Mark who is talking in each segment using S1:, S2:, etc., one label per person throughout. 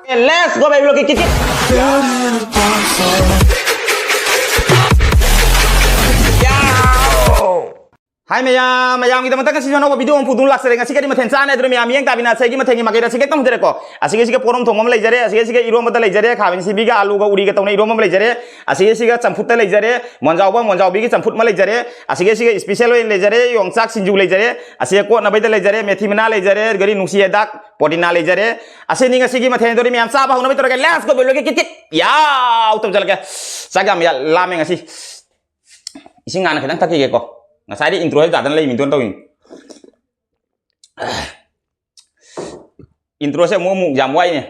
S1: Let's go baby, look kikit. Hai mayam kita matang sih jono video om pudun laksere ngasih kadi maten sana itu mayam yang tapi nasi lagi maten makai nasi ketemu jere ko asik porom thongom lay jare asik iro mata lay jare khabin si biga alu ga uri ga tawne iro mam lay jare asik champut lay jare monjau bigi champut ma lay jare asik special lay jare yong chak sinju lay jare asik ko na baida lay jare methi mina lay jare gari nusi dak podina lay jare asik ni ngasih maten itu mayam sa ba hono bitor ga let's go belo kikit ya utam jal ga sagam ya lame ngasih isi ngana kedang taki ge ko nah saya di intro aja dan lagi mintuan tau ini intro saya mau jam ini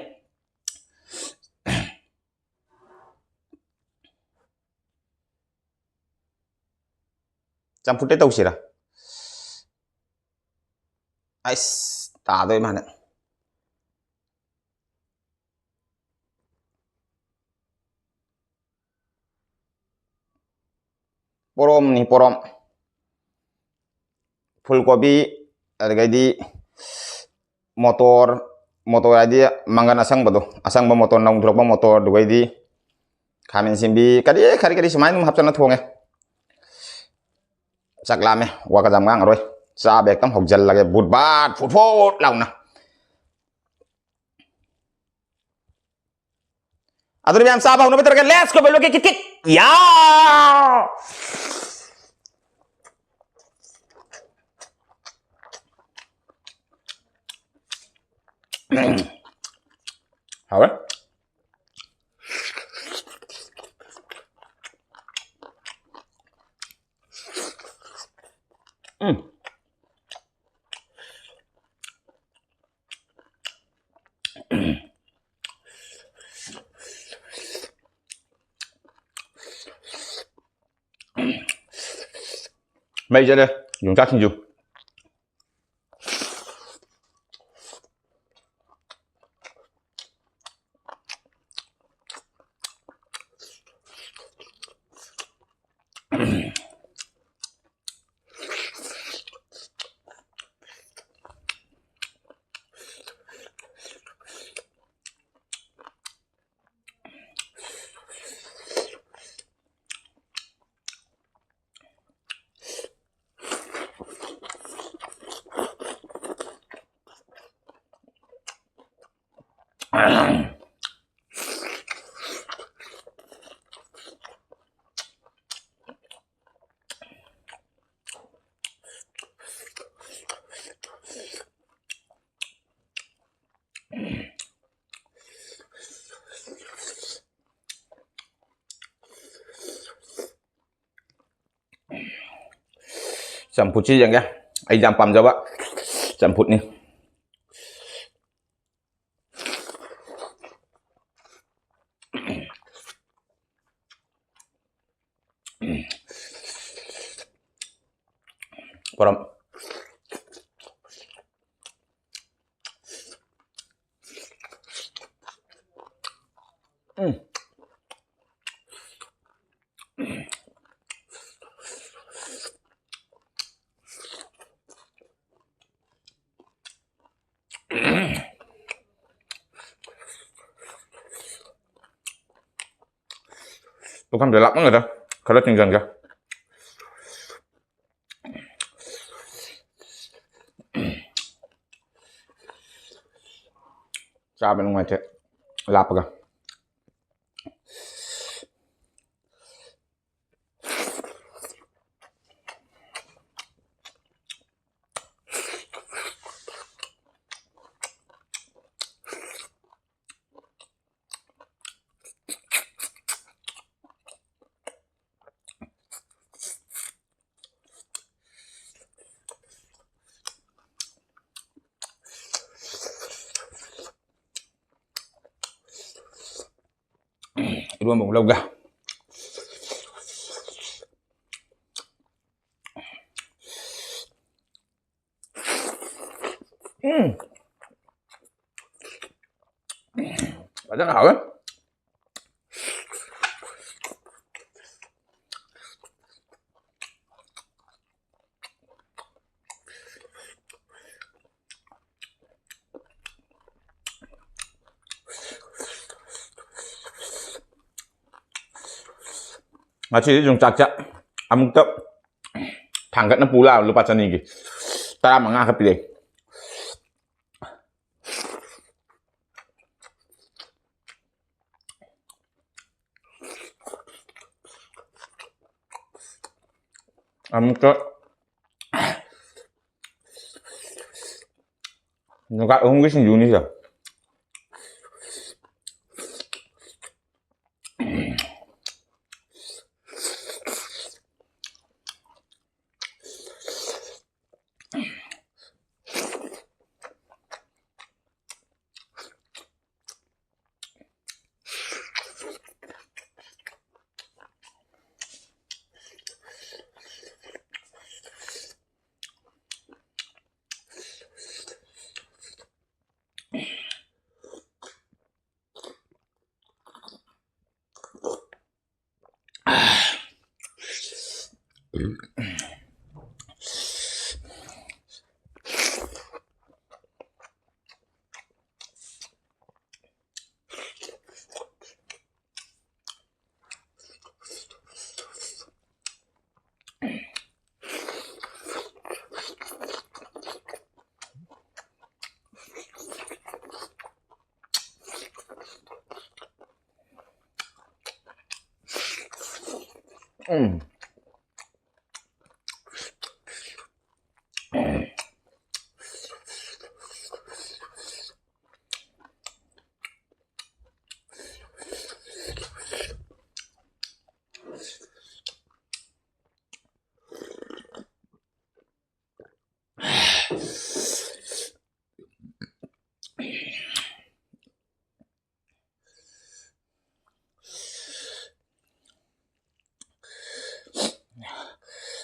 S1: campurnya tahu sih lah ais tak tahu mana porom nih porom fulgobi ada di motor aja manggan asang betul asang ba motor nang drop ba motor dua di kamen simbi kadi semain hapsan thonge saklame wa ka jam ngang roi sa bek tam hokjal lage budbat futfot launa adur biam sa ba hono beter let's go belo kit ya apa? Bây giờ đây, dùng chắc không dùng. Campur sih yang ya, ay jampam coba campur nih. Porom. Bukan belak banget dah, kalau tinggal enggak. Sa bên ngoài thế, lạp cả. Dua mong lâu ga. Rất là hảo ấy. Masih jung cak amuk tuh tangkat na pula lupa sanigi. Tara mga kapilay. Amuk tuh nggak ungkis Juni sih.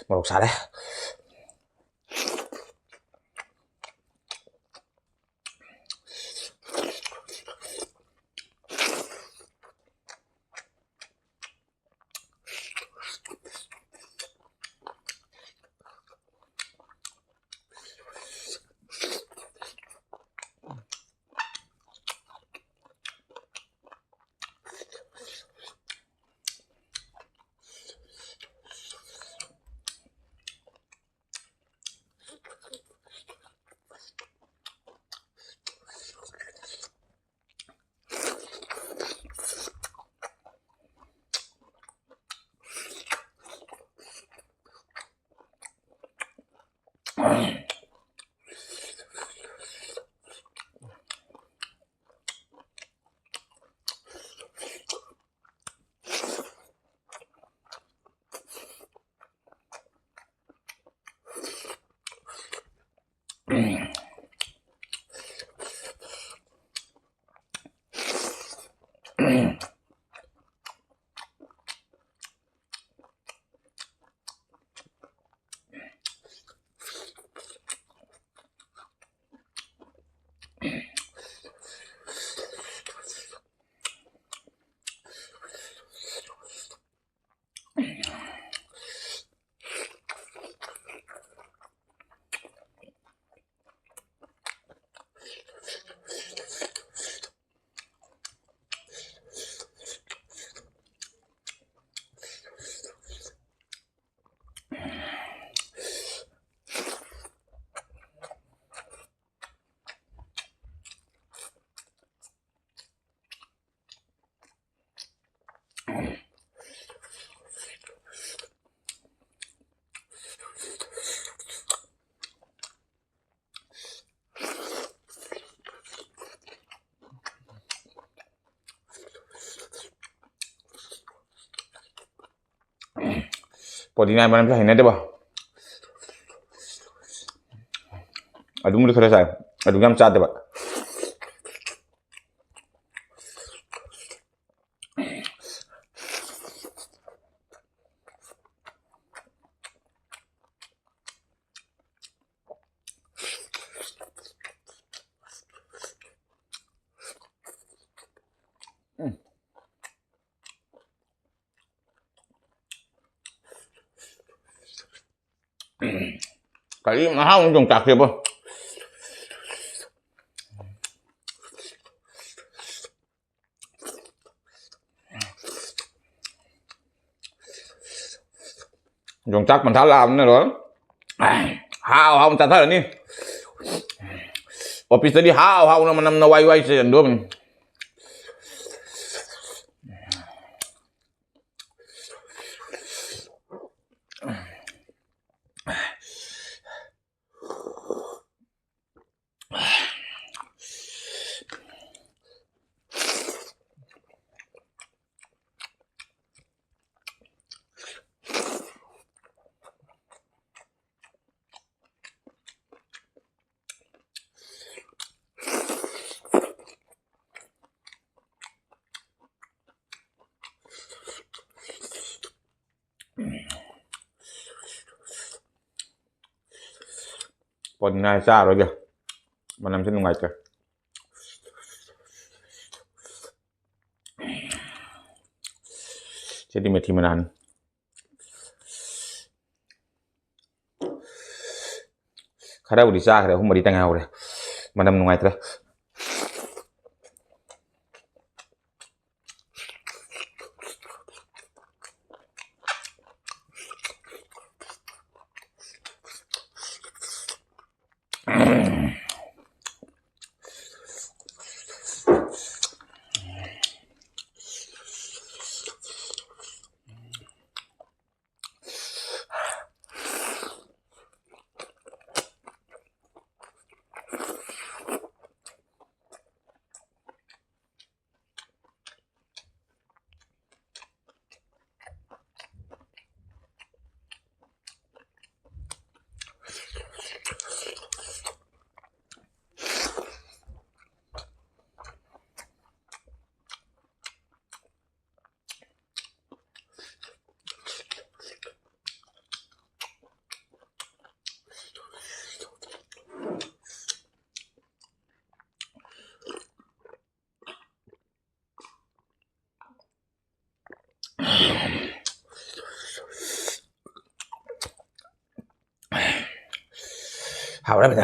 S1: Marok sale. Podina mana bisa ini deh bah. Aduh mulai kerasa. Aduh jam cat deh bah. Kali mahal untung tak apa.
S2: Yongchak man thalam na lo. Hao man tathal ni. Office tadi hao naman na wai sa ando man. Pon ngay xa rồi kìa. Mà nằm trên ngoài kìa. Jadi mati menahan. Kada udah sah, kada humor di tengah udah. Mana menungai terus. Hảo đấy bây giờ.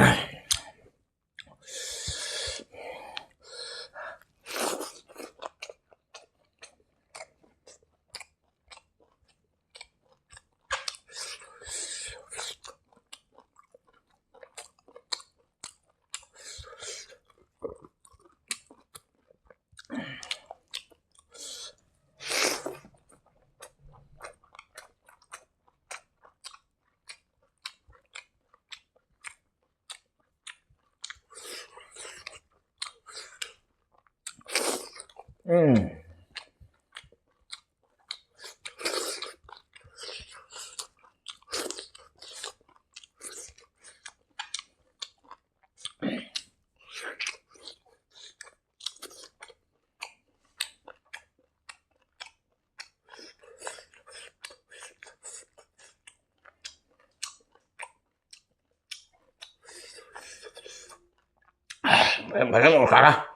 S2: Em phải một cái đó.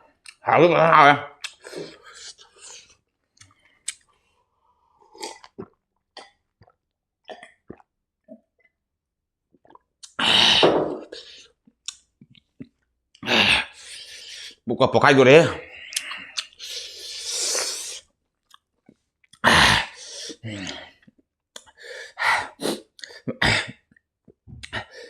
S2: Hảo cái nào em. Buka pokai dulu deh.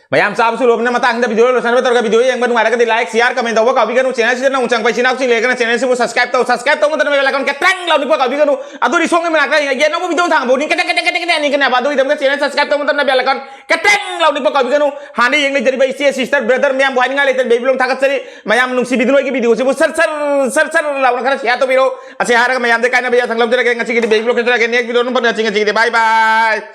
S2: Bayam sab sebelum nama tang dah video lo sampai terus video yang baru ada di like share komen tahu kau bikin channel sih na uncang pai channel sih lekan channel sih subscribe tahu mungkin bel icon ketreng lalu kau bikin atau di song yang mana ya nama video tang bodi ketek ini kenapa tuh itu channel subscribe tahu mungkin bel icon ketreng lalu kau bikin hani yang jadi bayi sister brother yang buat ngalih baby belum takat seri mayam nungsi video lagi video sih ser lalu karena siapa tuh video asyik harga mayam dekai nabi ya tang lalu jadi ngasih baby belum kita lagi nih video nonton ngasih bye bye